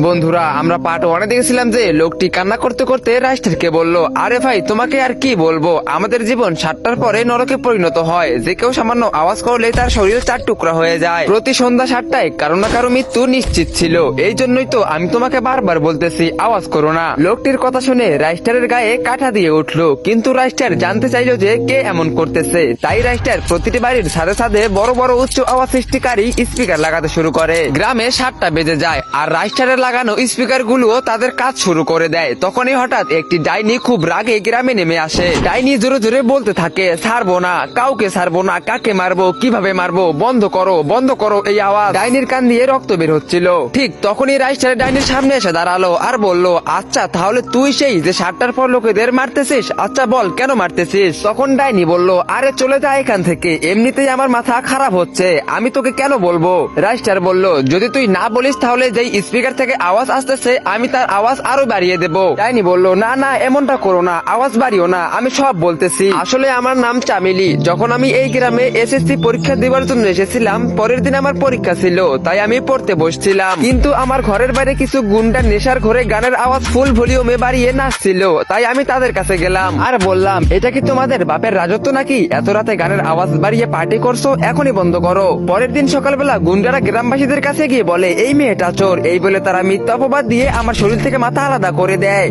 বন্ধুরা, আমরা পার্ট ওয়ানে দেখেছিলাম যে লোকটি কান্না করতে করতে রাইস্টারকে বলল, আরে ভাই তোমাকে আর কি বলবো, আমাদের জীবন 7টার পরে নরকে পরিণত হয়। যে কেউ সামান্য আওয়াজ করলে তার শরীর 4 টুকরা হয়ে যায়। প্রতি সন্ধ্যা 7টায় কারো না কারো মৃত্যু নিশ্চিত ছিল। এই জন্যই তো আমি তোমাকে বারবার বলতেছি আওয়াজ করো না। লোকটির কথা শুনে রাইস্টারের গায়ে কাঁটা দিয়ে উঠলো, কিন্তু রাইস্টার জানতে চাইলো যে কে এমন করতেছে। তাই রাইস্টার প্রতিটি বাড়ির ছাদে ছাদে বড় বড় উচ্চ আওয়াজ সৃষ্টিকারী স্পিকার লাগাতে শুরু করে। গ্রামে 7টা বেজে যায় আর রাইস্টারের লাগানো স্পিকার গুলোও তাদের কাজ শুরু করে দেয়। তখনই হঠাৎ একটি ডাইনি খুব রাগে গ্রামে নেমে আসে। ডাইনি জোরে জোরে বলতে থাকে, ছাড়বো না, কাউকে ছাড়বো না, কাকে মারবো, কিভাবে মারবো, বন্ধ করো, বন্ধ করো এই আওয়াজ। ডাইনির কান দিয়ে রক্ত বের হচ্ছিল। ঠিক তখনই রাইস্টার ডাইনির সামনে এসে দাঁড়ালো আর বলল, আচ্ছা তাহলে তুই সেই যে 7টার পর লোকেদের মারতেছিস, আচ্ছা বল কেন মারতেছিস। তখন ডাইনি বলল, আরে চলে যা এখান থেকে, এমনিতেই আমার মাথা খারাপ হচ্ছে, আমি তোকে কেন বলবো। রাইস্টার বলল, যদি তুই না বলিস তাহলে যেই স্পিকার থেকে আওয়াজ আসতেছে আমি তার আওয়াজ আরো বাড়িয়ে দেব। ডাইনি বলল, না না এমনটা করো না, আওয়াজ বাড়িও না, আমি সব বলতেছি। আসলে আমার নাম চামেলি। যখন আমি এই গ্রামে এসএসসি পরীক্ষা দেওয়ার জন্য এসেছিলাম, পরের দিন আমার পরীক্ষা ছিল, তাই আমি পড়তে বসছিলাম। কিন্তু আমার ঘরের বাইরে কিছু গুন্ডা নেশার ঘরে গানের আওয়াজ ফুল ভলিউমে বাড়িয়ে নাচছিল। তাই আমি তাদের কাছে গেলাম আর বললাম, এটা কি তোমাদের বাপের রাজত্ব নাকি, এত রাতে গানের আওয়াজ বাড়িয়ে পার্টি করছো, এখনই বন্ধ করো। পরের দিন সকালবেলা গুন্ডারা গ্রামবাসীদের কাছে গিয়ে বলে, এই মেয়েটা চোর। এই বলে তারা মিথ্যা অপবাদ দিয়ে আমার শরীর থেকে মাথা আলাদা করে দেয়।